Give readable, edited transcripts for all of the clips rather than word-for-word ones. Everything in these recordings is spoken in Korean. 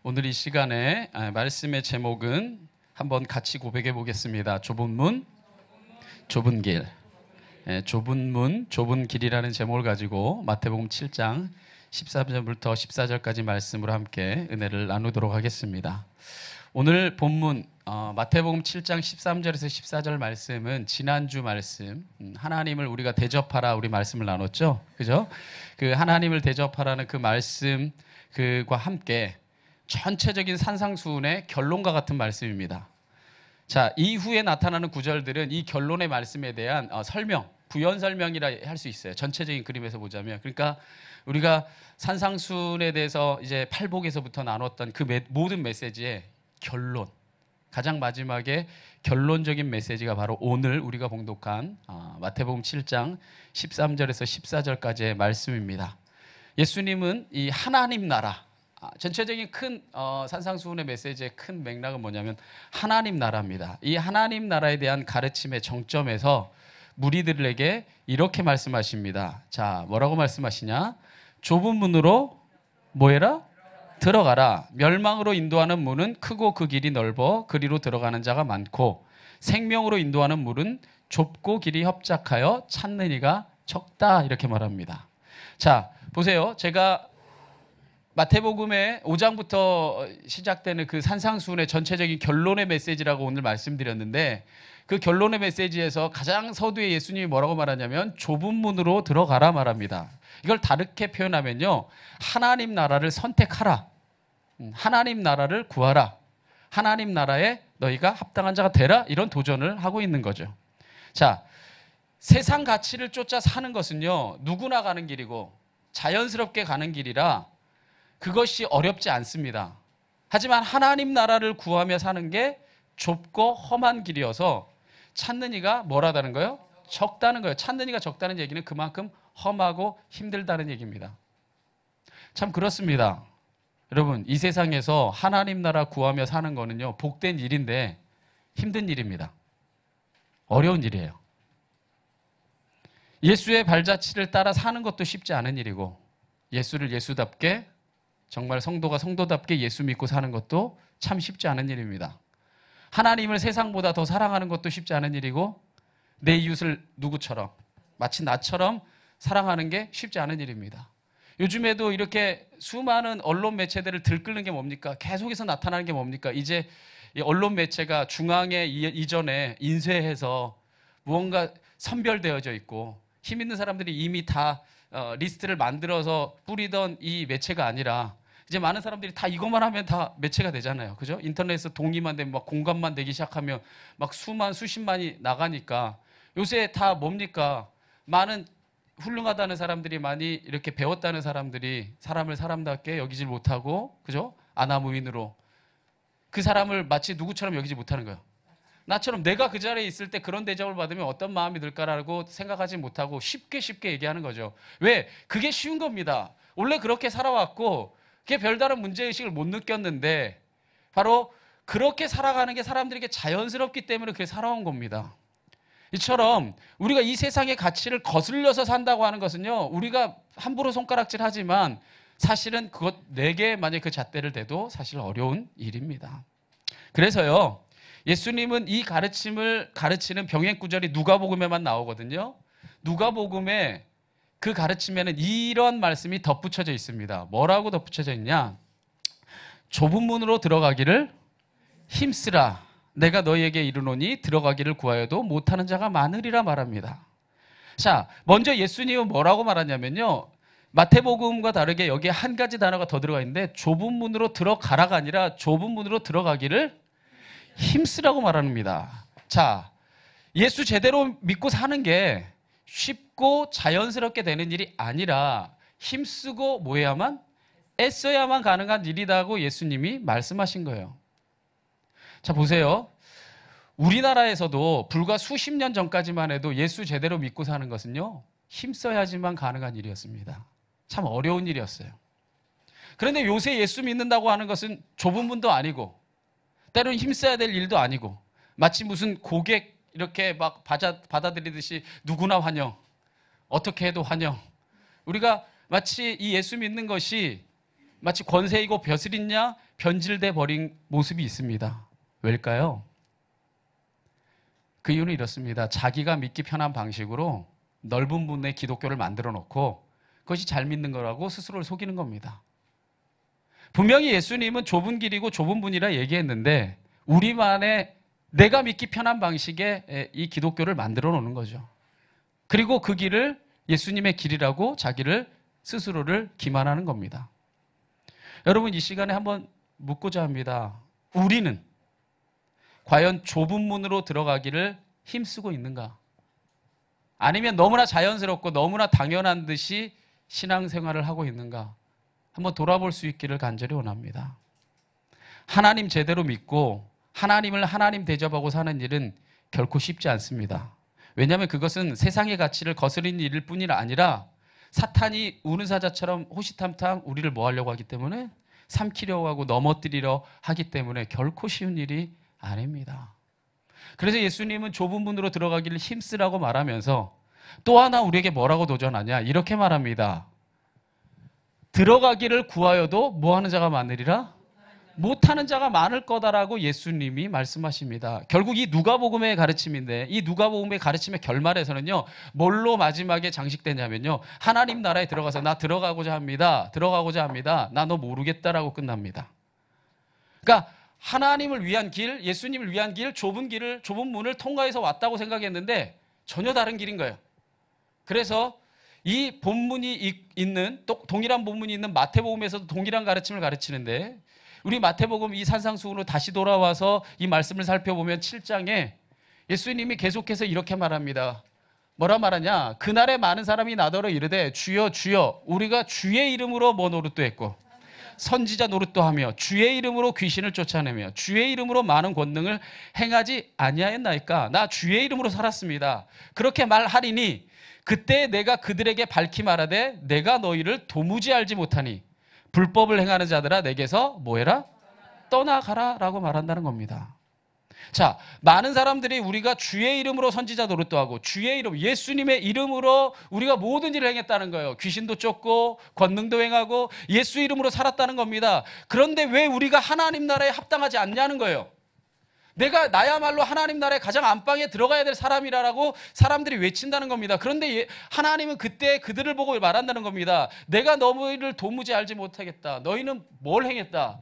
오늘 이 시간에 말씀의 제목은 한번 같이 고백해 보겠습니다. 좁은 문, 좁은 길. 좁은 문, 좁은 길이라는 제목을 가지고 마태복음 7장 13절부터 14절까지 말씀으로 함께 은혜를 나누도록 하겠습니다. 오늘 본문 마태복음 7장 13절에서 14절 말씀은 지난주 말씀, 하나님을 우리가 대접하라 우리 말씀을 나눴죠. 그죠? 그 하나님을 대접하라는 그 말씀 그와 함께 전체적인 산상수훈의 결론과 같은 말씀입니다. 자, 이후에 나타나는 구절들은 이 결론의 말씀에 대한 설명, 부연 설명이라 할 수 있어요. 전체적인 그림에서 보자면. 그러니까 우리가 산상수훈에 대해서 이제 팔복에서부터 나눴던 그 모든 메시지의 결론, 가장 마지막에 결론적인 메시지가 바로 오늘 우리가 봉독한 마태복음 7장 13절에서 14절까지의 말씀입니다. 예수님은 이 하나님 나라, 전체적인 큰 산상수훈의 메시지의 큰 맥락은 뭐냐면 하나님 나라입니다. 이 하나님 나라에 대한 가르침의 정점에서 무리들에게 이렇게 말씀하십니다. 자, 뭐라고 말씀하시냐? 좁은 문으로 뭐해라? 들어가라. 멸망으로 인도하는 문은 크고 그 길이 넓어 그리로 들어가는 자가 많고 생명으로 인도하는 문은 좁고 길이 협착하여 찾는 이가 적다. 이렇게 말합니다. 자, 보세요. 제가 마태복음의 5장부터 시작되는 그 산상수훈의 전체적인 결론의 메시지라고 오늘 말씀드렸는데 그 결론의 메시지에서 가장 서두에 예수님이 뭐라고 말하냐면 좁은 문으로 들어가라 말합니다. 이걸 다르게 표현하면요, 하나님 나라를 선택하라, 하나님 나라를 구하라, 하나님 나라에 너희가 합당한 자가 되라, 이런 도전을 하고 있는 거죠. 자, 세상 가치를 쫓아 사는 것은요 누구나 가는 길이고 자연스럽게 가는 길이라 그것이 어렵지 않습니다. 하지만 하나님 나라를 구하며 사는 게 좁고 험한 길이어서 찾는 이가 뭐라다는 거예요? 적다는 거예요. 찾는 이가 적다는 얘기는 그만큼 험하고 힘들다는 얘기입니다. 참 그렇습니다. 여러분, 이 세상에서 하나님 나라 구하며 사는 거는요 복된 일인데 힘든 일입니다. 어려운 일이에요. 예수의 발자취를 따라 사는 것도 쉽지 않은 일이고 예수를 예수답게 정말 성도가 성도답게 예수 믿고 사는 것도 참 쉽지 않은 일입니다. 하나님을 세상보다 더 사랑하는 것도 쉽지 않은 일이고 내 이웃을 누구처럼 마치 나처럼 사랑하는 게 쉽지 않은 일입니다. 요즘에도 이렇게 수많은 언론 매체들을 들끓는 게 뭡니까? 계속해서 나타나는 게 뭡니까? 이제 언론 매체가 중앙에 이전에 인쇄해서 무언가 선별되어져 있고 힘 있는 사람들이 이미 다 리스트를 만들어서 뿌리던 이 매체가 아니라 이제 많은 사람들이 다 이것만 하면 다 매체가 되잖아요. 그죠? 인터넷에서 동의만 되면 막 공감만 되기 시작하면 막 수십만이 나가니까 요새 다 뭡니까? 많은 훌륭하다는 사람들이 많이 이렇게 배웠다는 사람들이 사람을 사람답게 여기질 못하고, 그죠? 아나무인으로 그 사람을 마치 누구처럼 여기지 못하는 거예요. 나처럼 내가 그 자리에 있을 때 그런 대접을 받으면 어떤 마음이 들까라고 생각하지 못하고 쉽게 얘기하는 거죠. 왜? 그게 쉬운 겁니다. 원래 그렇게 살아왔고 그게 별다른 문제의식을 못 느꼈는데 바로 그렇게 살아가는 게 사람들에게 자연스럽기 때문에 그렇게 살아온 겁니다. 이처럼 우리가 이 세상의 가치를 거슬려서 산다고 하는 것은요 우리가 함부로 손가락질하지만 사실은 그것 내게 만약 그 잣대를 대도 사실 어려운 일입니다. 그래서요 예수님은 이 가르침을 가르치는 병행구절이 누가복음에만 나오거든요. 누가복음에 그 가르침에는 이런 말씀이 덧붙여져 있습니다. 뭐라고 덧붙여져 있냐? 좁은 문으로 들어가기를 힘쓰라. 내가 너희에게 이르노니 들어가기를 구하여도 못하는 자가 많으리라 말합니다. 자, 먼저 예수님은 뭐라고 말하냐면요. 마태복음과 다르게 여기에 한 가지 단어가 더 들어가 있는데 좁은 문으로 들어가라가 아니라 좁은 문으로 들어가기를 힘쓰라고 말합니다. 자, 예수 제대로 믿고 사는 게 쉽고 자연스럽게 되는 일이 아니라 힘쓰고 뭐 해야만? 애써야만 가능한 일이라고 예수님이 말씀하신 거예요. 자, 보세요. 우리나라에서도 불과 수십 년 전까지만 해도 예수 제대로 믿고 사는 것은요 힘써야지만 가능한 일이었습니다. 참 어려운 일이었어요. 그런데 요새 예수 믿는다고 하는 것은 좁은 문도 아니고 때로는 힘써야 될 일도 아니고 마치 무슨 고객 이렇게 막 받아들이듯이 누구나 환영, 어떻게 해도 환영. 우리가 마치 이 예수 믿는 것이 마치 권세이고 벼슬이냐 변질돼 버린 모습이 있습니다. 왜일까요? 그 이유는 이렇습니다. 자기가 믿기 편한 방식으로 넓은 분의 기독교를 만들어 놓고 그것이 잘 믿는 거라고 스스로를 속이는 겁니다. 분명히 예수님은 좁은 길이고 좁은 분이라 얘기했는데 우리만의 내가 믿기 편한 방식의 이 기독교를 만들어 놓는 거죠. 그리고 그 길을 예수님의 길이라고 자기를 스스로를 기만하는 겁니다. 여러분, 이 시간에 한번 묻고자 합니다. 우리는 과연 좁은 문으로 들어가기를 힘쓰고 있는가? 아니면 너무나 자연스럽고 너무나 당연한 듯이 신앙생활을 하고 있는가? 한번 돌아볼 수 있기를 간절히 원합니다. 하나님 제대로 믿고 하나님을 하나님 대접하고 사는 일은 결코 쉽지 않습니다. 왜냐하면 그것은 세상의 가치를 거스르는 일일 뿐이 아니라 사탄이 우는 사자처럼 호시탐탐 우리를 뭐 하려고 하기 때문에 삼키려고 하고 넘어뜨리려 하기 때문에 결코 쉬운 일이 아닙니다. 그래서 예수님은 좁은 문으로 들어가기를 힘쓰라고 말하면서 또 하나 우리에게 뭐라고 도전하냐? 이렇게 말합니다. 들어가기를 구하여도 뭐 하는 자가 많으리라? 못하는 자가 많을 거다라고 예수님이 말씀하십니다. 결국 이 누가복음의 가르침인데 이 누가복음의 가르침의 결말에서는요. 뭘로 마지막에 장식되냐면요. 하나님 나라에 들어가서 나 들어가고자 합니다. 들어가고자 합니다. 나 너 모르겠다라고 끝납니다. 그러니까 하나님을 위한 길, 예수님을 위한 길, 좁은 길을, 좁은 문을 통과해서 왔다고 생각했는데 전혀 다른 길인 거예요. 그래서 이 본문이 있는, 동일한 본문이 있는 마태복음에서도 동일한 가르침을 가르치는데 우리 마태복음 이 산상수훈으로 다시 돌아와서 이 말씀을 살펴보면 7장에 예수님이 계속해서 이렇게 말합니다. 뭐라 말하냐? 그날에 많은 사람이 나더러 이르되 주여 주여 우리가 주의 이름으로 뭐 노릇도 했고 선지자 노릇도 하며 주의 이름으로 귀신을 쫓아내며 주의 이름으로 많은 권능을 행하지 아니하였나이까? 나 주의 이름으로 살았습니다. 그렇게 말하리니 그때 내가 그들에게 밝히 말하되 내가 너희를 도무지 알지 못하니 불법을 행하는 자들아 내게서 뭐해라? 떠나가라 라고 말한다는 겁니다. 자, 많은 사람들이 우리가 주의 이름으로 선지자 노릇도 하고 주의 이름, 예수님의 이름으로 우리가 모든 일을 행했다는 거예요. 귀신도 쫓고 권능도 행하고 예수 이름으로 살았다는 겁니다. 그런데 왜 우리가 하나님 나라에 합당하지 않냐는 거예요. 내가 나야말로 하나님 나라의 가장 안방에 들어가야 될 사람이라고 사람들이 외친다는 겁니다. 그런데 하나님은 그때 그들을 보고 말한다는 겁니다. 내가 너희를 도무지 알지 못하겠다. 너희는 뭘 행했다?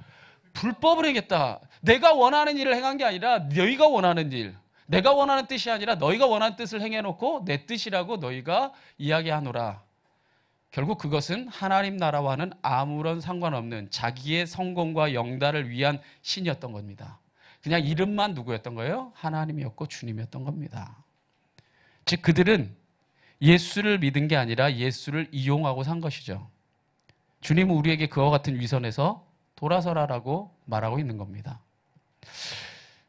불법을 행했다. 내가 원하는 일을 행한 게 아니라 너희가 원하는 일. 내가 원하는 뜻이 아니라 너희가 원하는 뜻을 행해놓고 내 뜻이라고 너희가 이야기하노라. 결국 그것은 하나님 나라와는 아무런 상관없는 자기의 성공과 영달을 위한 신이었던 겁니다. 그냥 이름만 누구였던 거예요? 하나님이었고 주님이었던 겁니다. 즉 그들은 예수를 믿은 게 아니라 예수를 이용하고 산 것이죠. 주님은 우리에게 그와 같은 위선에서 돌아서라라고 말하고 있는 겁니다.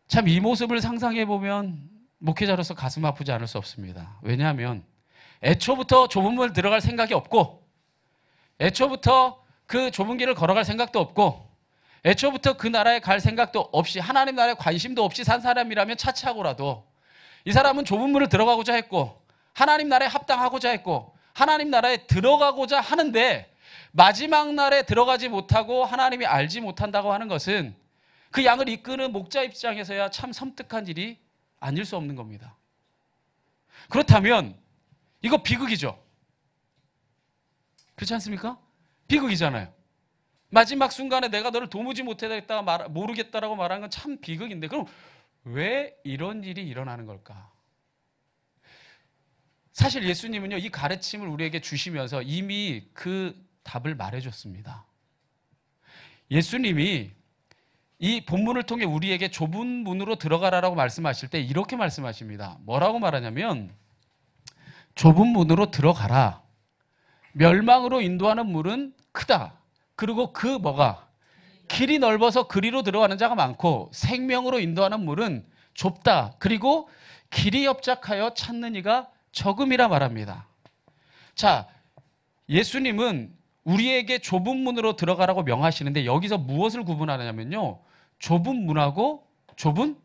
참 이 모습을 상상해 보면 목회자로서 가슴 아프지 않을 수 없습니다. 왜냐하면 애초부터 좁은 문을 들어갈 생각이 없고 애초부터 그 좁은 길을 걸어갈 생각도 없고 애초부터 그 나라에 갈 생각도 없이 하나님 나라에 관심도 없이 산 사람이라면 차치하고라도 이 사람은 좁은 문을 들어가고자 했고 하나님 나라에 합당하고자 했고 하나님 나라에 들어가고자 하는데 마지막 날에 들어가지 못하고 하나님이 알지 못한다고 하는 것은 그 양을 이끄는 목자 입장에서야 참 섬뜩한 일이 아닐 수 없는 겁니다. 그렇다면 이거 비극이죠. 그렇지 않습니까? 비극이잖아요. 마지막 순간에 내가 너를 도무지 모르겠다라고 말하는 건 참 비극인데 그럼 왜 이런 일이 일어나는 걸까? 사실 예수님은요, 이 가르침을 우리에게 주시면서 이미 그 답을 말해줬습니다. 예수님이 이 본문을 통해 우리에게 좁은 문으로 들어가라라고 말씀하실 때 이렇게 말씀하십니다. 뭐라고 말하냐면 좁은 문으로 들어가라. 멸망으로 인도하는 문은 크다. 그리고 그 뭐가 길이 넓어서 그리로 들어가는 자가 많고 생명으로 인도하는 문은 좁다. 그리고 길이 협착하여 찾는 이가 적음이라 말합니다. 자, 예수님은 우리에게 좁은 문으로 들어가라고 명하시는데 여기서 무엇을 구분하냐면요. 좁은 문하고 좁은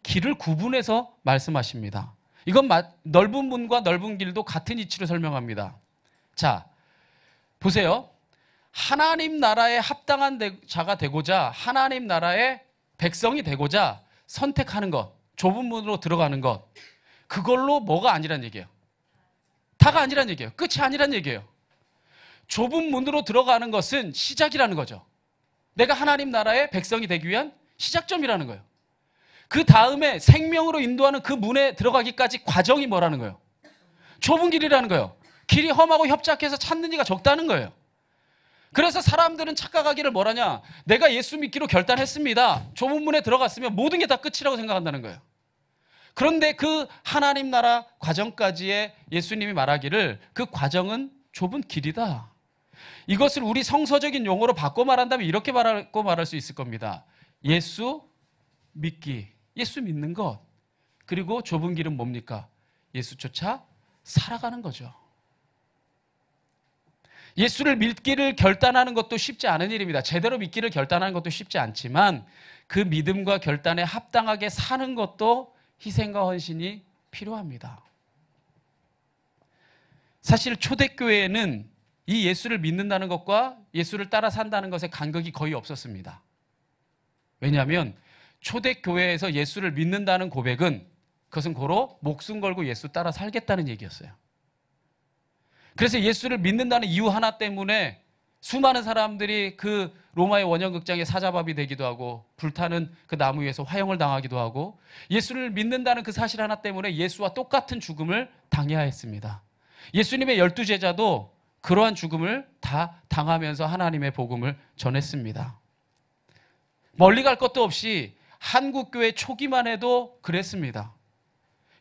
길을 구분해서 말씀하십니다. 이건 넓은 문과 넓은 길도 같은 이치로 설명합니다. 자, 보세요. 하나님 나라에 합당한 자가 되고자 하나님 나라의 백성이 되고자 선택하는 것, 좁은 문으로 들어가는 것, 그걸로 뭐가 아니란 얘기예요. 다가 아니란 얘기예요. 끝이 아니란 얘기예요. 좁은 문으로 들어가는 것은 시작이라는 거죠. 내가 하나님 나라의 백성이 되기 위한 시작점이라는 거예요. 그 다음에 생명으로 인도하는 그 문에 들어가기까지 과정이 뭐라는 거예요? 좁은 길이라는 거예요. 길이 험하고 협착해서 찾는 이가 적다는 거예요. 그래서 사람들은 착각하기를 뭐라냐? 내가 예수 믿기로 결단했습니다. 좁은 문에 들어갔으면 모든 게 다 끝이라고 생각한다는 거예요. 그런데 그 하나님 나라 과정까지의 예수님이 말하기를 그 과정은 좁은 길이다. 이것을 우리 성서적인 용어로 바꿔 말한다면 이렇게 말할 수 있을 겁니다. 예수 믿기, 예수 믿는 것. 그리고 좁은 길은 뭡니까? 예수 쫓아 살아가는 거죠. 예수를 믿기를 결단하는 것도 쉽지 않은 일입니다. 제대로 믿기를 결단하는 것도 쉽지 않지만 그 믿음과 결단에 합당하게 사는 것도 희생과 헌신이 필요합니다. 사실 초대교회에는 이 예수를 믿는다는 것과 예수를 따라 산다는 것에 간극이 거의 없었습니다. 왜냐하면 초대교회에서 예수를 믿는다는 고백은 그것은 고로 목숨 걸고 예수 따라 살겠다는 얘기였어요. 그래서 예수를 믿는다는 이유 하나 때문에 수많은 사람들이 그 로마의 원형극장의 사자밥이 되기도 하고 불타는 그 나무 위에서 화형을 당하기도 하고 예수를 믿는다는 그 사실 하나 때문에 예수와 똑같은 죽음을 당해야 했습니다. 예수님의 12제자도 그러한 죽음을 다 당하면서 하나님의 복음을 전했습니다. 멀리 갈 것도 없이 한국교회 초기만 해도 그랬습니다.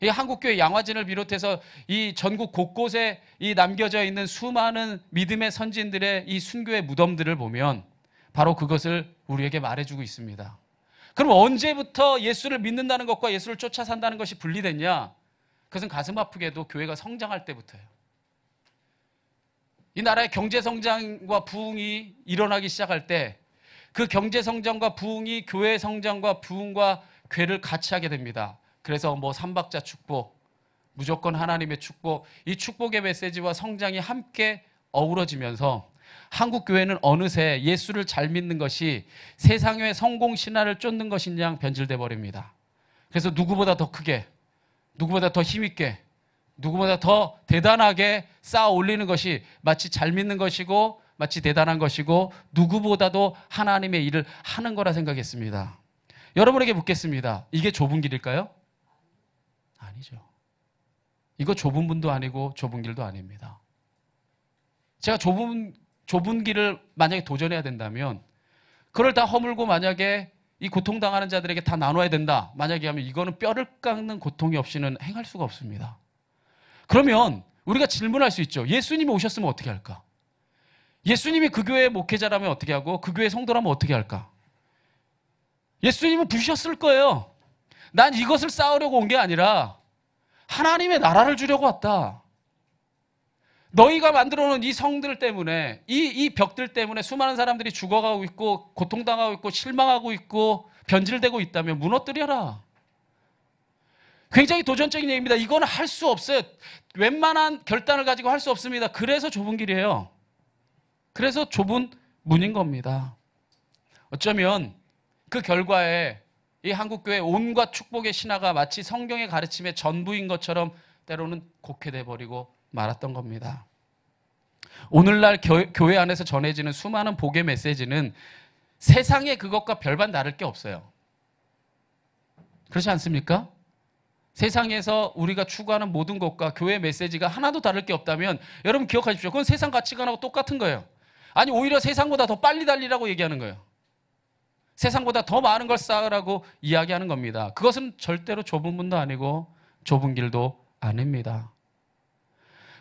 이 한국교회 양화진을 비롯해서 이 전국 곳곳에 이 남겨져 있는 수많은 믿음의 선진들의 이 순교의 무덤들을 보면 바로 그것을 우리에게 말해주고 있습니다. 그럼 언제부터 예수를 믿는다는 것과 예수를 쫓아 산다는 것이 분리됐냐? 그것은 가슴 아프게도 교회가 성장할 때부터예요. 이 나라의 경제 성장과 부흥이 일어나기 시작할 때 그 경제 성장과 부흥이 교회 성장과 부흥과 궤를 같이 하게 됩니다. 그래서 뭐 삼박자 축복, 무조건 하나님의 축복, 이 축복의 메시지와 성장이 함께 어우러지면서 한국 교회는 어느새 예수를 잘 믿는 것이 세상의 성공 신화를 쫓는 것인 양 변질돼 버립니다. 그래서 누구보다 더 크게, 누구보다 더 힘있게, 누구보다 더 대단하게 쌓아 올리는 것이 마치 잘 믿는 것이고 마치 대단한 것이고 누구보다도 하나님의 일을 하는 거라 생각했습니다. 여러분에게 묻겠습니다. 이게 좁은 길일까요? 아니죠. 이거 좁은 문도 아니고 좁은 길도 아닙니다. 제가 좁은 길을 만약에 도전해야 된다면 그걸 다 허물고 만약에 이 고통당하는 자들에게 다 나눠야 된다. 만약에 하면 이거는 뼈를 깎는 고통이 없이는 행할 수가 없습니다. 그러면 우리가 질문할 수 있죠. 예수님이 오셨으면 어떻게 할까? 예수님이 그 교회의 목회자라면 어떻게 하고 그 교회의 성도라면 어떻게 할까? 예수님은 부셨을 거예요. 난 이것을 쌓으려고 온 게 아니라 하나님의 나라를 주려고 왔다. 너희가 만들어 놓은 이 성들 때문에 이 벽들 때문에 수많은 사람들이 죽어가고 있고 고통당하고 있고 실망하고 있고 변질되고 있다면 무너뜨려라. 굉장히 도전적인 얘기입니다. 이거는 할 수 없어요. 웬만한 결단을 가지고 할 수 없습니다. 그래서 좁은 길이에요. 그래서 좁은 문인 겁니다. 어쩌면 그 결과에 이 한국교회 온갖 축복의 신화가 마치 성경의 가르침의 전부인 것처럼 때로는 곡해돼 버리고 말았던 겁니다. 오늘날 교회 안에서 전해지는 수많은 복의 메시지는 세상에 그것과 별반 다를 게 없어요. 그렇지 않습니까? 세상에서 우리가 추구하는 모든 것과 교회 메시지가 하나도 다를 게 없다면 여러분 기억하십시오. 그건 세상 가치관하고 똑같은 거예요. 아니 오히려 세상보다 더 빨리 달리라고 얘기하는 거예요. 세상보다 더 많은 걸 쌓으라고 이야기하는 겁니다. 그것은 절대로 좁은 문도 아니고 좁은 길도 아닙니다.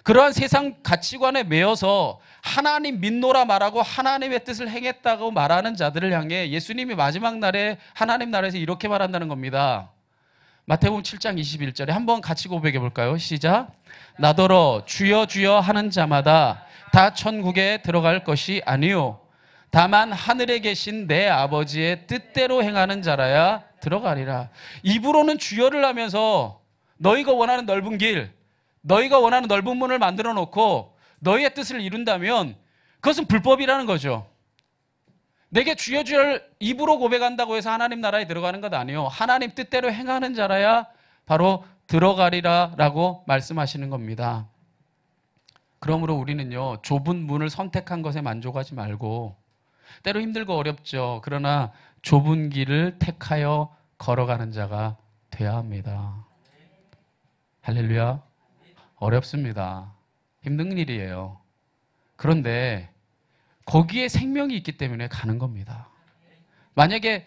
그러한 세상 가치관에 매여서 하나님 믿노라 말하고 하나님의 뜻을 행했다고 말하는 자들을 향해 예수님이 마지막 날에 하나님 나라에서 이렇게 말한다는 겁니다. 마태복음 7장 21절에 한번 같이 고백해 볼까요? 시작. 나더러 주여 주여 하는 자마다 다 천국에 들어갈 것이 아니요 다만 하늘에 계신 내 아버지의 뜻대로 행하는 자라야 들어가리라. 입으로는 주여를 하면서 너희가 원하는 넓은 길, 너희가 원하는 넓은 문을 만들어 놓고 너희의 뜻을 이룬다면 그것은 불법이라는 거죠. 내게 주여 주여를 입으로 고백한다고 해서 하나님 나라에 들어가는 것 아니에요. 하나님 뜻대로 행하는 자라야 바로 들어가리라 라고 말씀하시는 겁니다. 그러므로 우리는요, 좁은 문을 선택한 것에 만족하지 말고, 때로 힘들고 어렵죠. 그러나 좁은 길을 택하여 걸어가는 자가 되어야 합니다. 할렐루야. 어렵습니다. 힘든 일이에요. 그런데 거기에 생명이 있기 때문에 가는 겁니다. 만약에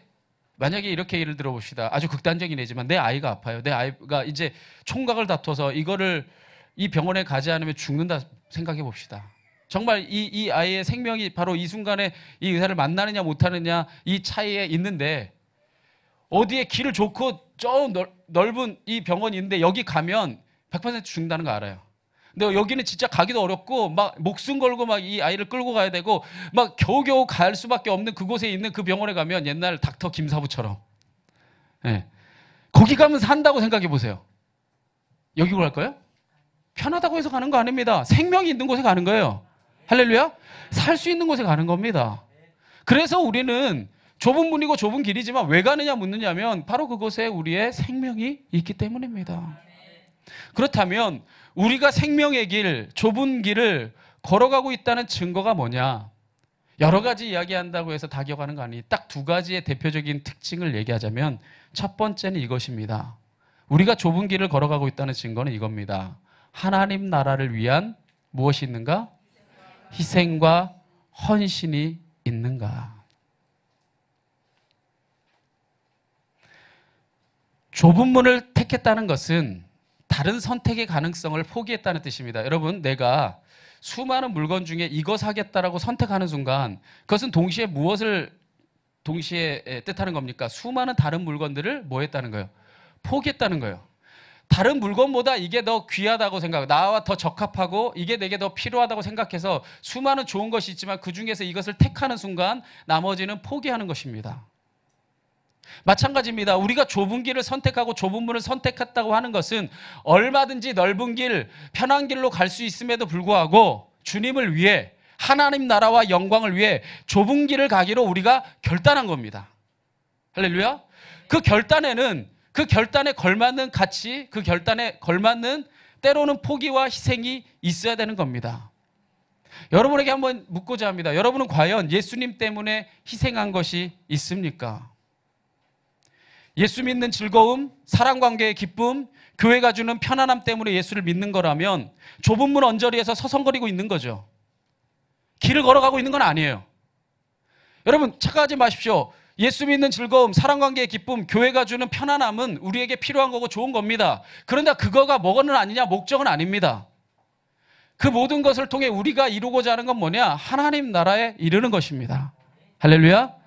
이렇게 예를 들어 봅시다. 아주 극단적인 예지만 내 아이가 아파요. 내 아이가 이제 총각을 다퉈서 이 병원에 가지 않으면 죽는다 생각해 봅시다. 정말 이 아이의 생명이 바로 이 순간에 이 의사를 만나느냐 못하느냐 이 차이에 있는데, 어디에 길을 좋고 저 넓은 이 병원이 있는데 여기 가면 100% 죽는다는 거 알아요. 근데 여기는 진짜 가기도 어렵고 막 목숨 걸고 막 이 아이를 끌고 가야 되고 막 겨우겨우 갈 수밖에 없는 그곳에 있는 그 병원에 가면 옛날 닥터 김사부처럼, 네, 거기 가면 산다고 생각해 보세요. 여기 갈 거예요? 편하다고 해서 가는 거 아닙니다. 생명이 있는 곳에 가는 거예요. 할렐루야. 살 수 있는 곳에 가는 겁니다. 그래서 우리는 좁은 문이고 좁은 길이지만 왜 가느냐 묻느냐면 바로 그곳에 우리의 생명이 있기 때문입니다. 그렇다면 우리가 생명의 길, 좁은 길을 걸어가고 있다는 증거가 뭐냐? 여러 가지 이야기한다고 해서 다 기억하는 거 아니에요. 딱 두 가지의 대표적인 특징을 얘기하자면 첫 번째는 이것입니다. 우리가 좁은 길을 걸어가고 있다는 증거는 이겁니다. 하나님 나라를 위한 무엇이 있는가? 희생과 헌신이 있는가? 좁은 문을 택했다는 것은 다른 선택의 가능성을 포기했다는 뜻입니다. 여러분, 내가 수많은 물건 중에 이거 사겠다라고 선택하는 순간 그것은 동시에 무엇을 동시에 뜻하는 겁니까? 수많은 다른 물건들을 뭐 했다는 거예요? 포기했다는 거예요. 다른 물건보다 이게 더 귀하다고 생각, 나와 더 적합하고 이게 내게 더 필요하다고 생각해서 수많은 좋은 것이 있지만 그 중에서 이것을 택하는 순간 나머지는 포기하는 것입니다. 마찬가지입니다. 우리가 좁은 길을 선택하고 좁은 문을 선택했다고 하는 것은 얼마든지 넓은 길, 편한 길로 갈 수 있음에도 불구하고 주님을 위해, 하나님 나라와 영광을 위해 좁은 길을 가기로 우리가 결단한 겁니다. 할렐루야. 그 결단에 걸맞는 가치, 그 결단에 걸맞는 때로는 포기와 희생이 있어야 되는 겁니다. 여러분에게 한번 묻고자 합니다. 여러분은 과연 예수님 때문에 희생한 것이 있습니까? 예수 믿는 즐거움, 사랑관계의 기쁨, 교회가 주는 편안함 때문에 예수를 믿는 거라면 좁은 문 언저리에서 서성거리고 있는 거죠. 길을 걸어가고 있는 건 아니에요. 여러분, 착각하지 마십시오. 예수 믿는 즐거움, 사랑관계의 기쁨, 교회가 주는 편안함은 우리에게 필요한 거고 좋은 겁니다. 그런데 그거가 뭐는 아니냐, 목적은 아닙니다. 그 모든 것을 통해 우리가 이루고자 하는 건 뭐냐? 하나님 나라에 이르는 것입니다. 할렐루야.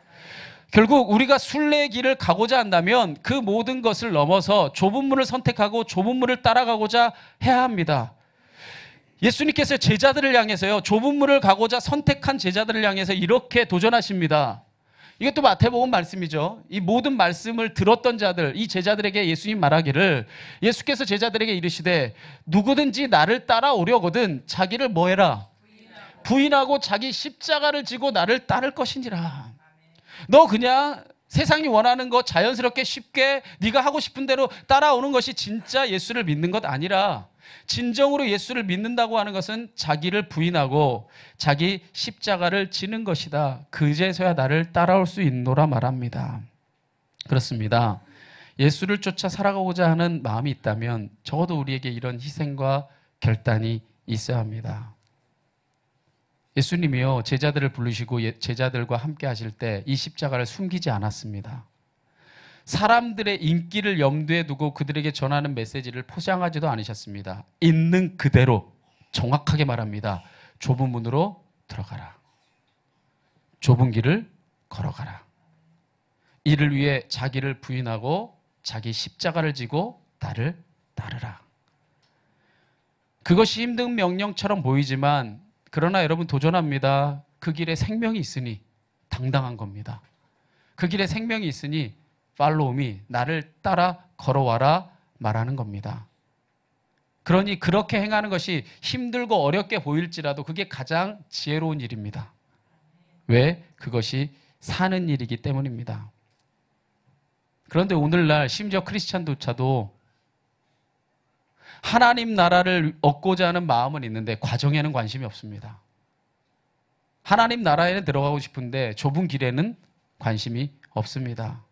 결국 우리가 순례의 길을 가고자 한다면 그 모든 것을 넘어서 좁은 문을 선택하고 좁은 문을 따라가고자 해야 합니다. 예수님께서 제자들을 향해서요, 좁은 문을 가고자 선택한 제자들을 향해서 이렇게 도전하십니다. 이것도 마태복음 말씀이죠. 이 모든 말씀을 들었던 자들, 이 제자들에게 예수님 말하기를, 예수께서 제자들에게 이르시되 누구든지 나를 따라오려거든 자기를 뭐 해라? 부인하고 자기 십자가를 지고 나를 따를 것이니라. 너 그냥 세상이 원하는 거 자연스럽게 쉽게 네가 하고 싶은 대로 따라오는 것이 진짜 예수를 믿는 것 아니라, 진정으로 예수를 믿는다고 하는 것은 자기를 부인하고 자기 십자가를 지는 것이다. 그제서야 나를 따라올 수 있노라 말합니다. 그렇습니다. 예수를 쫓아 살아가고자 하는 마음이 있다면 적어도 우리에게 이런 희생과 결단이 있어야 합니다. 예수님이요, 제자들을 부르시고 제자들과 함께 하실 때 이 십자가를 숨기지 않았습니다. 사람들의 인기를 염두에 두고 그들에게 전하는 메시지를 포장하지도 않으셨습니다. 있는 그대로 정확하게 말합니다. 좁은 문으로 들어가라. 좁은 길을 걸어가라. 이를 위해 자기를 부인하고 자기 십자가를 지고 나를 따르라. 그것이 힘든 명령처럼 보이지만 그러나 여러분 도전합니다. 그 길에 생명이 있으니 당당한 겁니다. 그 길에 생명이 있으니 팔로우 미, 나를 따라 걸어와라 말하는 겁니다. 그러니 그렇게 행하는 것이 힘들고 어렵게 보일지라도 그게 가장 지혜로운 일입니다. 왜? 그것이 사는 일이기 때문입니다. 그런데 오늘날 심지어 크리스찬조차도 하나님 나라를 얻고자 하는 마음은 있는데 과정에는 관심이 없습니다. 하나님 나라에는 들어가고 싶은데 좁은 길에는 관심이 없습니다.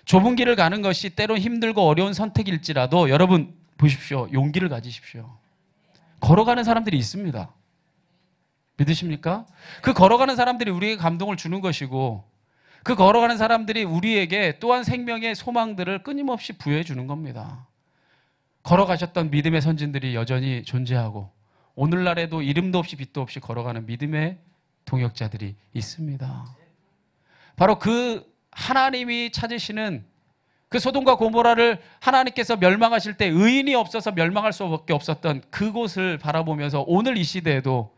좁은 길을 가는 것이 때론 힘들고 어려운 선택일지라도 여러분 보십시오. 용기를 가지십시오. 걸어가는 사람들이 있습니다. 믿으십니까? 그 걸어가는 사람들이 우리에게 감동을 주는 것이고 그 걸어가는 사람들이 우리에게 또한 생명의 소망들을 끊임없이 부여해 주는 겁니다. 걸어가셨던 믿음의 선진들이 여전히 존재하고 오늘날에도 이름도 없이 빛도 없이 걸어가는 믿음의 동역자들이 있습니다. 바로 그 하나님이 찾으시는 그 소돔과 고모라를 하나님께서 멸망하실 때 의인이 없어서 멸망할 수밖에 없었던 그곳을 바라보면서 오늘 이 시대에도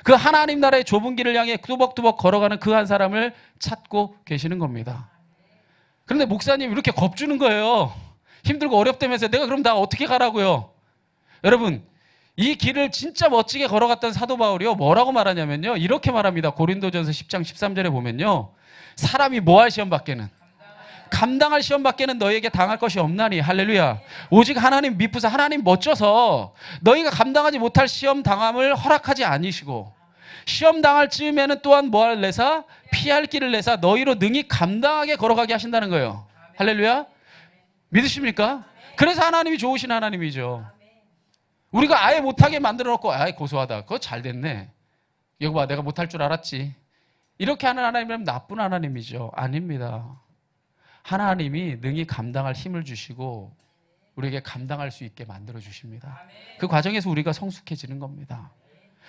그 하나님 나라의 좁은 길을 향해 뚜벅뚜벅 걸어가는 그 한 사람을 찾고 계시는 겁니다. 그런데 목사님 이렇게 겁주는 거예요. 힘들고 어렵다면서 내가 그럼 나 어떻게 가라고요? 여러분 이 길을 진짜 멋지게 걸어갔던 사도 바울이요 뭐라고 말하냐면요 이렇게 말합니다. 고린도전서 10장 13절에 보면요 사람이 뭐할 시험 밖에는 감당할 시험 밖에는 너희에게 당할 것이 없나니 할렐루야. 오직 하나님 미쁘사 하나님 멋져서 너희가 감당하지 못할 시험 당함을 허락하지 아니시고 시험 당할 즈음에는 또한 뭐할 내사 피할 길을 내사 너희로 능히 감당하게 걸어가게 하신다는 거예요. 할렐루야. 믿으십니까? 그래서 하나님이 좋으신 하나님이죠. 우리가 아예 못하게 만들어 놓고 아예 고소하다. 그거 잘 됐네. 이거 봐 내가 못할 줄 알았지. 이렇게 하는 하나님이라면 나쁜 하나님이죠. 아닙니다. 하나님이 능히 감당할 힘을 주시고 우리에게 감당할 수 있게 만들어 주십니다. 그 과정에서 우리가 성숙해지는 겁니다.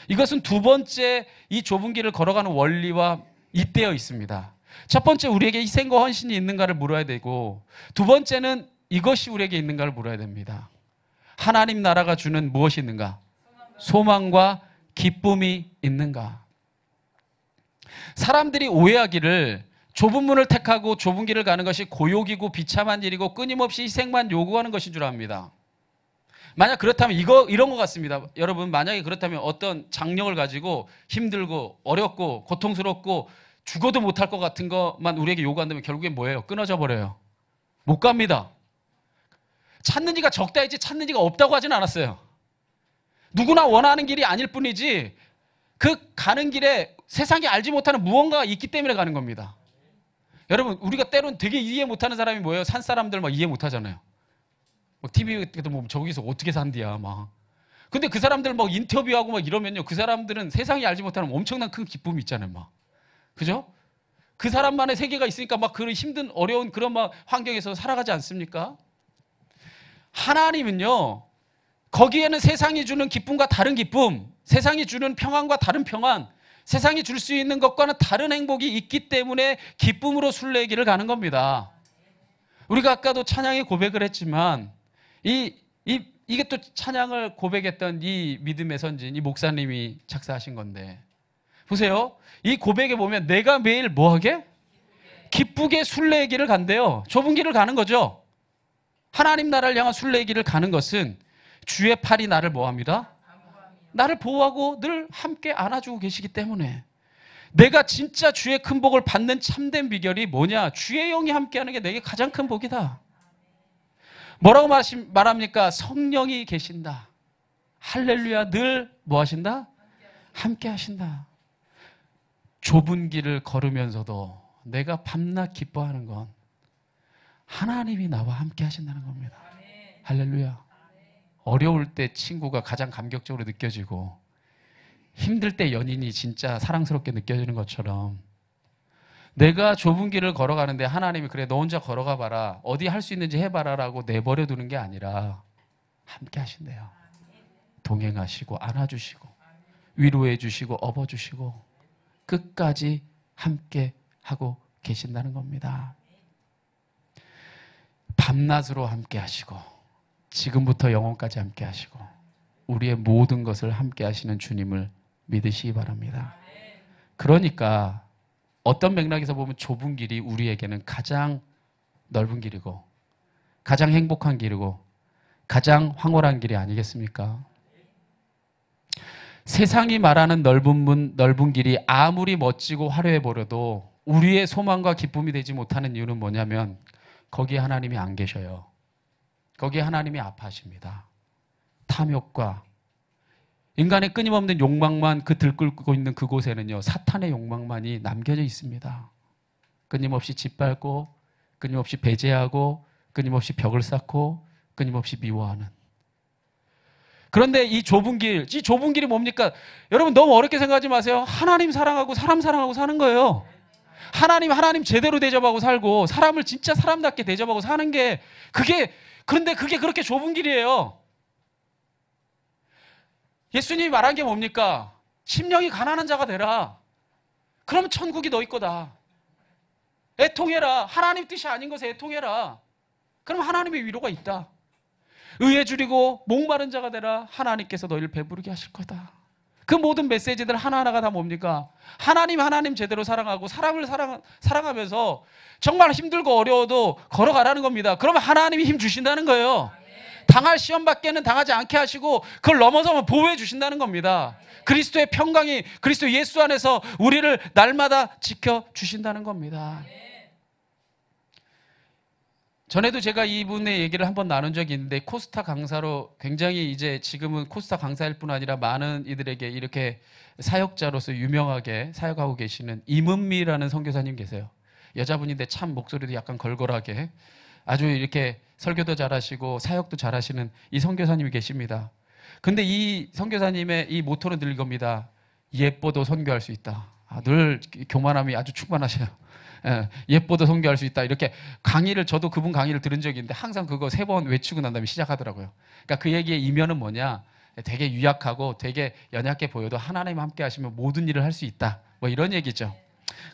이것은 두 번째 이 좁은 길을 걸어가는 원리와 잇대어 있습니다. 첫 번째 우리에게 희생과 헌신이 있는가를 물어야 되고 두 번째는 이것이 우리에게 있는가를 물어야 됩니다. 하나님 나라가 주는 무엇이 있는가? 소망과 기쁨이 있는가? 사람들이 오해하기를 좁은 문을 택하고 좁은 길을 가는 것이 고욕이고 비참한 일이고 끊임없이 희생만 요구하는 것인 줄 압니다. 만약 그렇다면 이런 것 같습니다. 여러분 만약에 그렇다면 어떤 장령을 가지고 힘들고 어렵고 고통스럽고 죽어도 못할 것 같은 것만 우리에게 요구한다면 결국엔 뭐예요? 끊어져 버려요. 못 갑니다. 찾는 이가 적다 했지 찾는 이가 없다고 하진 않았어요. 누구나 원하는 길이 아닐 뿐이지 그 가는 길에 세상이 알지 못하는 무언가가 있기 때문에 가는 겁니다. 여러분 우리가 때론 되게 이해 못하는 사람이 뭐예요? 산 사람들 막 이해 못하잖아요. 막 TV에도 뭐 저기서 어떻게 산디야 막. 근데 그 사람들 막 인터뷰하고 막 이러면요 그 사람들은 세상이 알지 못하는 엄청난 큰 기쁨이 있잖아요 막. 그죠? 그 사람만의 세계가 있으니까 막 그런 힘든 어려운 그런 막 환경에서 살아가지 않습니까? 하나님은요 거기에는 세상이 주는 기쁨과 다른 기쁨, 세상이 주는 평안과 다른 평안, 세상이 줄 수 있는 것과는 다른 행복이 있기 때문에 기쁨으로 순례의 길을 가는 겁니다. 우리가 아까도 찬양의 고백을 했지만 이게 또 찬양을 고백했던 이 믿음의 선진, 이 목사님이 작사하신 건데 보세요. 이 고백에 보면 내가 매일 뭐하게? 기쁘게 순례의 길을 간대요. 좁은 길을 가는 거죠. 하나님 나라를 향한 순례의 길을 가는 것은 주의 팔이 나를 뭐합니다? 나를 보호하고 늘 함께 안아주고 계시기 때문에 내가 진짜 주의 큰 복을 받는 참된 비결이 뭐냐? 주의 영이 함께하는 게 내게 가장 큰 복이다. 뭐라고 말합니까? 성령이 계신다. 할렐루야. 늘 뭐 하신다? 함께 하신다. 좁은 길을 걸으면서도 내가 밤낮 기뻐하는 건 하나님이 나와 함께 하신다는 겁니다. 할렐루야. 어려울 때 친구가 가장 감격적으로 느껴지고 힘들 때 연인이 진짜 사랑스럽게 느껴지는 것처럼 내가 좁은 길을 걸어가는데 하나님이 그래 너 혼자 걸어가 봐라 어디 할 수 있는지 해봐라 라고 내버려 두는 게 아니라 함께 하신대요. 동행하시고 안아주시고 위로해 주시고 업어주시고 끝까지 함께 하고 계신다는 겁니다. 밤낮으로 함께 하시고 지금부터 영원까지 함께 하시고 우리의 모든 것을 함께 하시는 주님을 믿으시기 바랍니다. 그러니까 어떤 맥락에서 보면 좁은 길이 우리에게는 가장 넓은 길이고 가장 행복한 길이고 가장 황홀한 길이 아니겠습니까? 세상이 말하는 넓은 문, 넓은 길이 아무리 멋지고 화려해 보여도 우리의 소망과 기쁨이 되지 못하는 이유는 뭐냐면 거기에 하나님이 안 계셔요. 거기에 하나님이 아파하십니다. 탐욕과 인간의 끊임없는 욕망만 들끓고 있는 그곳에는요, 사탄의 욕망만이 남겨져 있습니다. 끊임없이 짓밟고, 끊임없이 배제하고, 끊임없이 벽을 쌓고, 끊임없이 미워하는. 그런데 이 좁은 길이 뭡니까? 여러분 너무 어렵게 생각하지 마세요. 하나님 사랑하고 사람 사랑하고 사는 거예요. 하나님 제대로 대접하고 살고, 사람을 진짜 사람답게 대접하고 사는 게, 그런데 그게 그렇게 좁은 길이에요. 예수님이 말한 게 뭡니까? 심령이 가난한 자가 되라. 그러면 천국이 너희 거다. 애통해라. 하나님 뜻이 아닌 것에 애통해라. 그럼 하나님의 위로가 있다. 의에 줄이고 목마른 자가 되라. 하나님께서 너희를 배부르게 하실 거다. 그 모든 메시지들 하나하나가 다 뭡니까? 하나님 제대로 사랑하고 사람을 사랑하면서 정말 힘들고 어려워도 걸어가라는 겁니다. 그러면 하나님이 힘 주신다는 거예요. 당할 시험밖에는 당하지 않게 하시고 그걸 넘어서면 보호해 주신다는 겁니다. 그리스도의 평강이 그리스도 예수 안에서 우리를 날마다 지켜주신다는 겁니다. 전에도 제가 이분의 얘기를 한번 나눈 적이 있는데, 코스타 강사로 굉장히 이제 지금은 코스타 강사일 뿐 아니라 많은 이들에게 이렇게 사역자로서 유명하게 사역하고 계시는 임은미라는 선교사님 계세요. 여자분인데 참 목소리도 약간 걸걸하게 아주 이렇게 설교도 잘하시고 사역도 잘하시는 이 선교사님이 계십니다. 근데 이 선교사님의 이 모토는 늘 이겁니다. 예뻐도 선교할 수 있다. 늘 교만함이 아주 충만하셔요. 예뻐도 선교할 수 있다. 이렇게 저도 그분 강의를 들은 적이 있는데 항상 그거 3번 외치고 난 다음에 시작하더라고요. 그러니까 그 얘기의 이면은 뭐냐? 되게 유약하고 되게 연약해 보여도 하나님 함께 하시면 모든 일을 할 수 있다. 뭐 이런 얘기죠.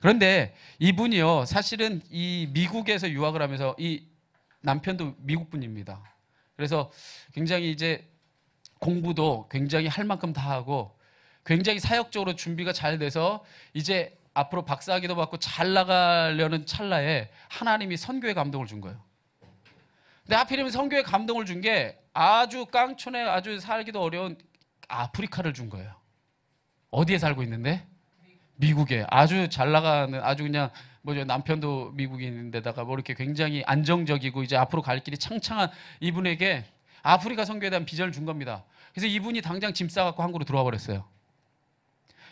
그런데 이분이요, 사실은 이 미국에서 유학을 하면서 이 남편도 미국 분입니다. 그래서 굉장히 이제 공부도 굉장히 할 만큼 다 하고 굉장히 사역적으로 준비가 잘 돼서 이제 앞으로 박사학위도 받고 잘 나가려는 찰나에 하나님이 선교의 감동을 준 거예요. 근데 하필이면 선교의 감동을 준 게 아주 깡촌에 아주 살기도 어려운 아프리카를 준 거예요. 어디에 살고 있는데? 미국에. 아주 잘 나가는, 아주 그냥 남편도 미국인인데다가 뭐 이렇게 굉장히 안정적이고 이제 앞으로 갈 길이 창창한 이분에게 아프리카 선교에 대한 비전을 준 겁니다. 그래서 이분이 당장 짐 싸갖고 한국으로 들어와 버렸어요.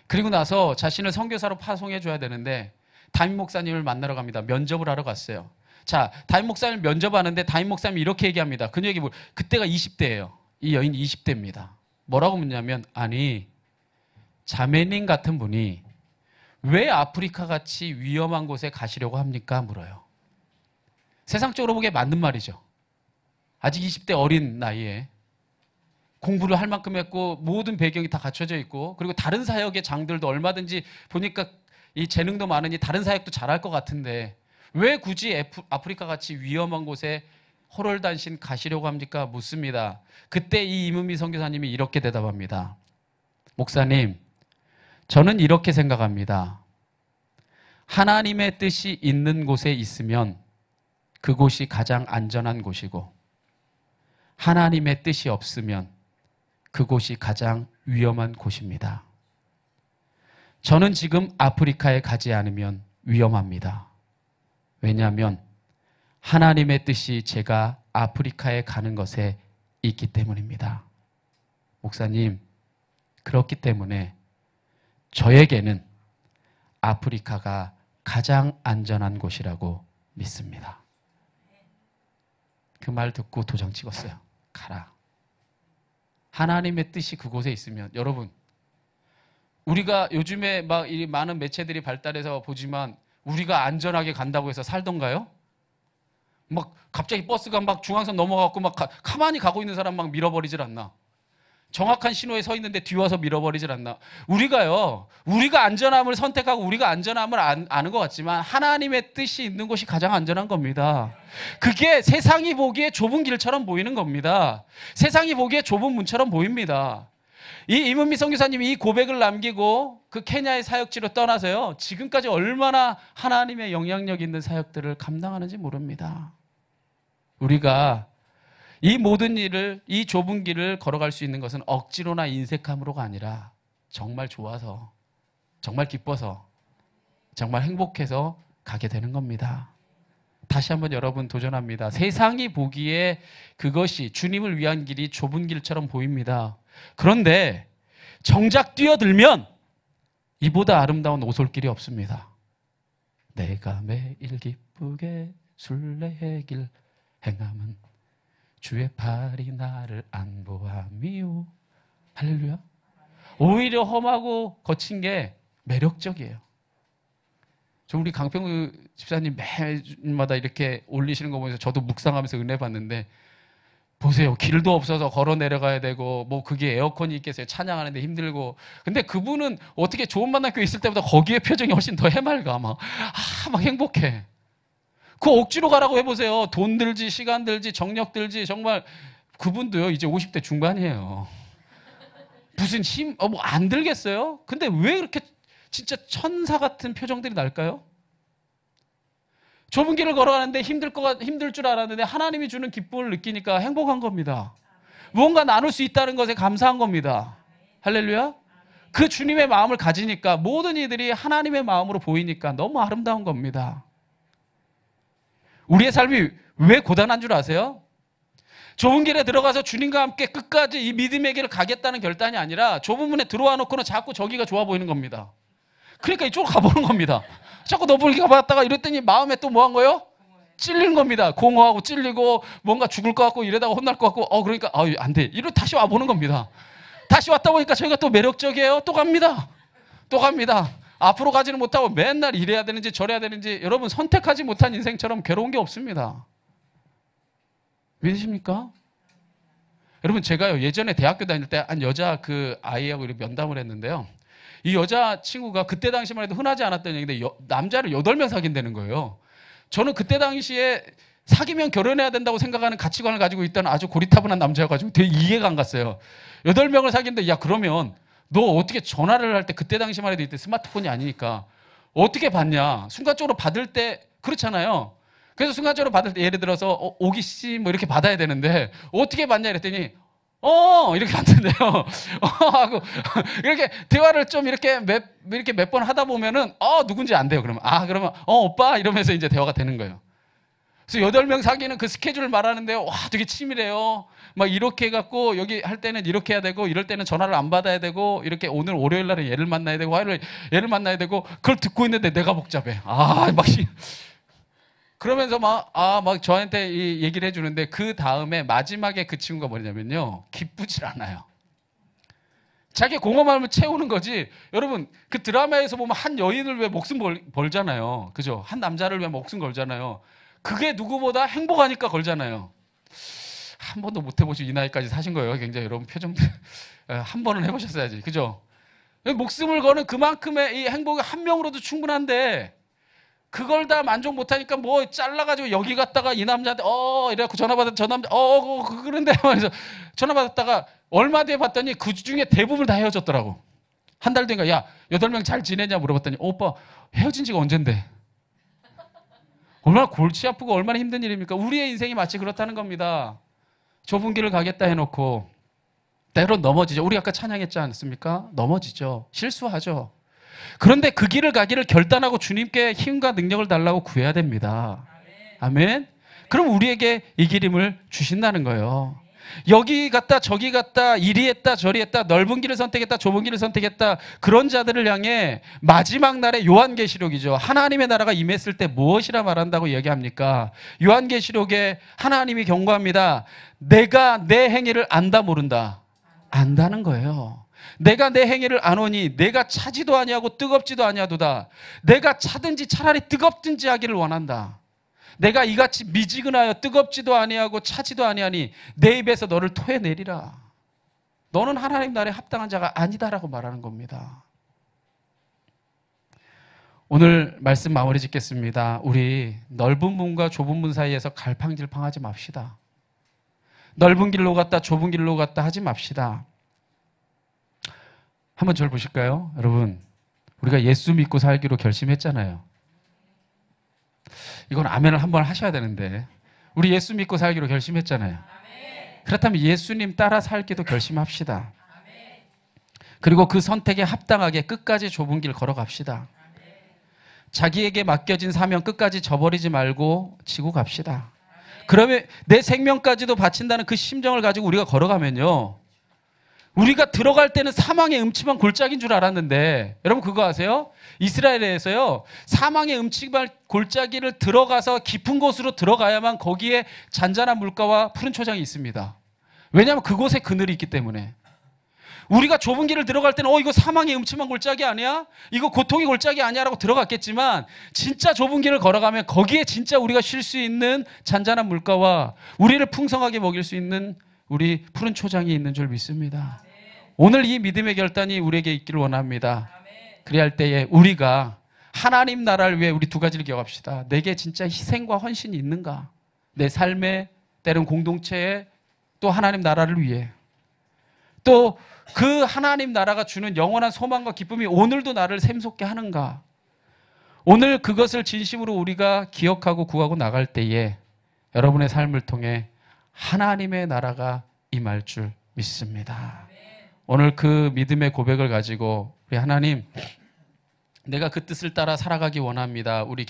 그리고 나서 자신을 선교사로 파송해 줘야 되는데 담임 목사님을 만나러 갑니다. 면접을 하러 갔어요. 자, 담임 목사님을 면접하는데 담임 목사님이 이렇게 얘기합니다. 그때가 20대예요. 이 여인이 20대입니다. 뭐라고 묻냐면, 아니 자매님 같은 분이 왜 아프리카 같이 위험한 곳에 가시려고 합니까? 물어요. 세상적으로 보기에 맞는 말이죠. 아직 20대 어린 나이에 공부를 할 만큼 했고 모든 배경이 다 갖춰져 있고, 그리고 다른 사역의 장들도 얼마든지 보니까 이 재능도 많으니 다른 사역도 잘할 것 같은데 왜 굳이 아프리카 같이 위험한 곳에 호롤단신 가시려고 합니까? 묻습니다. 그때 이 임은미 선교사님이 이렇게 대답합니다. 목사님, 저는 이렇게 생각합니다. 하나님의 뜻이 있는 곳에 있으면 그곳이 가장 안전한 곳이고, 하나님의 뜻이 없으면 그곳이 가장 위험한 곳입니다. 저는 지금 아프리카에 가지 않으면 위험합니다. 왜냐하면 하나님의 뜻이 제가 아프리카에 가는 것에 있기 때문입니다. 목사님, 그렇기 때문에 저에게는 아프리카가 가장 안전한 곳이라고 믿습니다. 그 말 듣고 도장 찍었어요. 가라. 하나님의 뜻이 그곳에 있으면, 여러분, 우리가 요즘에 막 이 많은 매체들이 발달해서 보지만 우리가 안전하게 간다고 해서 살던가요? 막 갑자기 버스가 막 중앙선 넘어가고 막 가만히 가고 있는 사람 막 밀어버리질 않나? 정확한 신호에 서 있는데 뒤와서 밀어버리질 않나? 우리가 안전함을 선택하고 우리가 안전함을 아는 것 같지만 하나님의 뜻이 있는 곳이 가장 안전한 겁니다. 그게 세상이 보기에 좁은 길처럼 보이는 겁니다. 세상이 보기에 좁은 문처럼 보입니다. 이 임은미 선교사님이 이 고백을 남기고 그 케냐의 사역지로 떠나서요, 지금까지 얼마나 하나님의 영향력 있는 사역들을 감당하는지 모릅니다. 우리가 이 모든 일을, 이 좁은 길을 걸어갈 수 있는 것은 억지로나 인색함으로가 아니라 정말 좋아서, 정말 기뻐서, 정말 행복해서 가게 되는 겁니다. 다시 한번 여러분 도전합니다. 세상이 보기에 그것이 주님을 위한 길이 좁은 길처럼 보입니다. 그런데 정작 뛰어들면 이보다 아름다운 오솔길이 없습니다. 내가 매일 기쁘게 순례길 행함은 주의 팔이 나를 안보함이요. 할렐루야. 오히려 험하고 거친 게 매력적이에요. 저 우리 강평우 집사님 매일마다 이렇게 올리시는 거 보면서 저도 묵상하면서 은혜 받는데, 보세요. 길도 없어서 걸어 내려가야 되고, 뭐 그게 에어컨이 있겠어요. 찬양하는데 힘들고. 근데 그분은 어떻게 좋은 만남교회 있을 때보다 거기에 표정이 훨씬 더 해맑아. 막 행복해. 그 억지로 가라고 해보세요. 돈 들지, 시간 들지, 정력 들지. 정말 그분도요, 이제 50대 중반이에요. 무슨 힘, 뭐 안 들겠어요? 근데 왜 그렇게 진짜 천사 같은 표정들이 날까요? 좁은 길을 걸어가는데 힘들 줄 알았는데 하나님이 주는 기쁨을 느끼니까 행복한 겁니다. 무언가 나눌 수 있다는 것에 감사한 겁니다. 할렐루야. 그 주님의 마음을 가지니까 모든 이들이 하나님의 마음으로 보이니까 너무 아름다운 겁니다. 우리의 삶이 왜 고단한 줄 아세요? 좁은 길에 들어가서 주님과 함께 끝까지 이 믿음의 길을 가겠다는 결단이 아니라 좁은 문에 들어와 놓고는 자꾸 저기가 좋아 보이는 겁니다. 그러니까 이쪽으로 가보는 겁니다. 자꾸 너블리 가봤다가 이랬더니 마음에 또 뭐 한 거예요? 찔리는 겁니다. 공허하고 찔리고 뭔가 죽을 것 같고 이러다가 혼날 것 같고 그러니까 안 돼. 이러고 다시 와보는 겁니다. 다시 왔다 보니까 저희가 또 매력적이에요. 또 갑니다. 또 갑니다. 앞으로 가지는 못하고 맨날 이래야 되는지 저래야 되는지 여러분 선택하지 못한 인생처럼 괴로운 게 없습니다. 믿으십니까? 여러분 제가요 예전에 대학교 다닐 때 한 여자 그 아이하고 이렇게 면담을 했는데요. 이 여자 친구가 그때 당시만 해도 흔하지 않았던 얘기인데 남자를 8명 사귄다는 거예요. 저는 그때 당시에 사귀면 결혼해야 된다고 생각하는 가치관을 가지고 있던 아주 고리타분한 남자여가지고 되게 이해가 안 갔어요. 8명을 사귀는데 야 그러면 너 어떻게 전화를 할 때 그때 당시만 해도 이때 스마트폰이 아니니까 어떻게 받냐. 순간적으로 받을 때 그렇잖아요. 그래서 순간적으로 받을 때 예를 들어서 오기 씨 뭐 이렇게 받아야 되는데 어떻게 받냐 이랬더니 이렇게 받는데요. 하고 이렇게 대화를 좀 이렇게 몇 번 하다 보면은 누군지 안 돼요. 그러면 그러면 오빠 이러면서 이제 대화가 되는 거예요. 그래서 8명 사귀는 그 스케줄을 말하는데요. 와 되게 치밀해요. 막 이렇게 해갖고 여기 할 때는 이렇게 해야 되고 이럴 때는 전화를 안 받아야 되고 이렇게 오늘 월요일 날은 얘를 만나야 되고 화요일 얘를 만나야 되고 그걸 듣고 있는데 내가 복잡해. 그러면서 막 저한테 이 얘기를 해주는데 그 다음에 마지막에 그 친구가 뭐냐면요. 기쁘질 않아요. 자기 공허함을 채우는 거지. 여러분 그 드라마에서 보면 한 여인을 왜 목숨 걸잖아요. 그죠? 한 남자를 왜 목숨 걸잖아요. 그게 누구보다 행복하니까 걸잖아요. 한 번도 못 해보시고 이 나이까지 사신 거예요. 굉장히 여러분 표정들 한 번은 해보셨어야지. 그죠? 목숨을 거는 그만큼의 이 행복이 한 명으로도 충분한데 그걸 다 만족 못하니까 뭐 잘라가지고 여기 갔다가 이 남자한테 이래갖고 전화 받았 저 남자 그런데 말해서 전화 받았다가 얼마 뒤에 봤더니 그 중에 대부분 다 헤어졌더라고. 한 달 뒤인가 야 8명 잘 지내냐 물어봤더니 오빠 헤어진 지가 언젠데. 얼마나 골치 아프고 얼마나 힘든 일입니까? 우리의 인생이 마치 그렇다는 겁니다. 좁은 길을 가겠다 해놓고 때론 넘어지죠. 우리 아까 찬양했지 않습니까? 넘어지죠. 실수하죠. 그런데 그 길을 가기를 결단하고 주님께 힘과 능력을 달라고 구해야 됩니다. 아멘. 그럼 우리에게 이 길임을 주신다는 거예요. 여기 갔다 저기 갔다 이리 했다 저리 했다 넓은 길을 선택했다 좁은 길을 선택했다 그런 자들을 향해 마지막 날에 요한계시록이죠. 하나님의 나라가 임했을 때 무엇이라 말한다고 얘기합니까? 요한계시록에 하나님이 경고합니다. 내가 내 행위를 안다 모른다. 안다는 거예요. 내가 내 행위를 아노니 내가 차지도 아니하고 뜨겁지도 아니하도다. 내가 차든지 차라리 뜨겁든지 하기를 원한다. 내가 이같이 미지근하여 뜨겁지도 아니하고 차지도 아니하니 내 입에서 너를 토해내리라. 너는 하나님 나라에 합당한 자가 아니다라고 말하는 겁니다. 오늘 말씀 마무리 짓겠습니다. 우리 넓은 문과 좁은 문 사이에서 갈팡질팡하지 맙시다. 넓은 길로 갔다 좁은 길로 갔다 하지 맙시다. 한번 저를 보실까요? 여러분 우리가 예수 믿고 살기로 결심했잖아요. 이건 아멘을 한번 하셔야 되는데 우리 예수 믿고 살기로 결심했잖아요. 그렇다면 예수님 따라 살기도 결심합시다. 그리고 그 선택에 합당하게 끝까지 좁은 길 걸어갑시다. 자기에게 맡겨진 사명 끝까지 저버리지 말고 지고 갑시다. 그러면 내 생명까지도 바친다는 그 심정을 가지고 우리가 걸어가면요, 우리가 들어갈 때는 사망의 음침한 골짜기인 줄 알았는데, 여러분 그거 아세요? 이스라엘에서요, 사망의 음침한 골짜기를 들어가서 깊은 곳으로 들어가야만 거기에 잔잔한 물가와 푸른 초장이 있습니다. 왜냐하면 그곳에 그늘이 있기 때문에. 우리가 좁은 길을 들어갈 때는 이거 사망의 음침한 골짜기 아니야? 이거 고통의 골짜기 아니야? 라고 들어갔겠지만, 진짜 좁은 길을 걸어가면 거기에 진짜 우리가 쉴 수 있는 잔잔한 물가와 우리를 풍성하게 먹일 수 있는 우리 푸른 초장이 있는 줄 믿습니다. 오늘 이 믿음의 결단이 우리에게 있기를 원합니다. 그리할 때에 우리가 하나님 나라를 위해 우리 두 가지를 기억합시다. 내게 진짜 희생과 헌신이 있는가? 내 삶에, 때론 공동체에, 또 하나님 나라를 위해. 또 그 하나님 나라가 주는 영원한 소망과 기쁨이 오늘도 나를 샘솟게 하는가? 오늘 그것을 진심으로 우리가 기억하고 구하고 나갈 때에 여러분의 삶을 통해 하나님의 나라가 임할 줄 믿습니다. 오늘 그 믿음의 고백을 가지고 우리 하나님, 내가 그 뜻을 따라 살아가기 원합니다. 우리